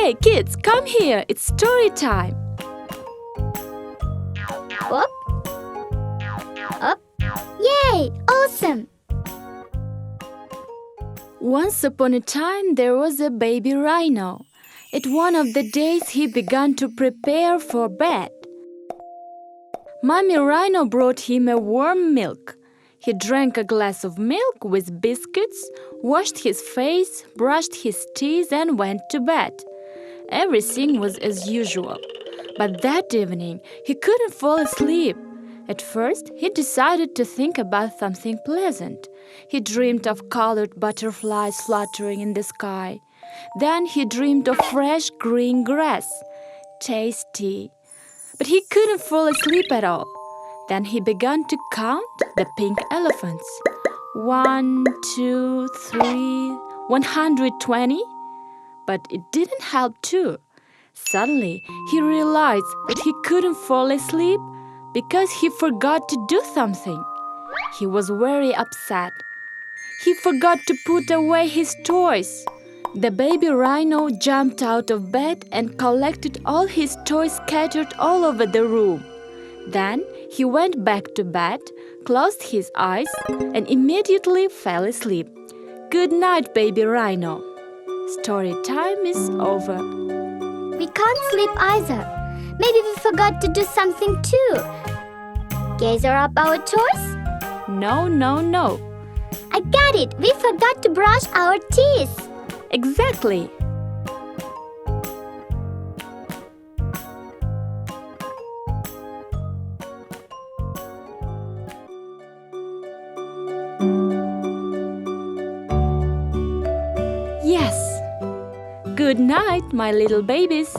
Hey kids, come here, it's story time. Up. Up. Yay! Awesome! Once upon a time there was a baby rhino. At one of the days he began to prepare for bed. Mommy Rhino brought him a warm milk. He drank a glass of milk with biscuits, washed his face, brushed his teeth and went to bed. Everything was as usual. But that evening he couldn't fall asleep. At first he decided to think about something pleasant. He dreamed of colored butterflies fluttering in the sky. Then he dreamed of fresh green grass. Tasty. But he couldn't fall asleep at all. Then he began to count the pink elephants. 1, 2, 3, 120. But it didn't help too. Suddenly, he realized that he couldn't fall asleep because he forgot to do something. He was very upset. He forgot to put away his toys. The baby rhino jumped out of bed and collected all his toys scattered all over the room. Then he went back to bed, closed his eyes, and immediately fell asleep. Good night, baby rhino. Story time is over. We can't sleep either. Maybe we forgot to do something too. Gather up our toys? No. I got it. We forgot to brush our teeth. Exactly. Yes. Good night, my little babies.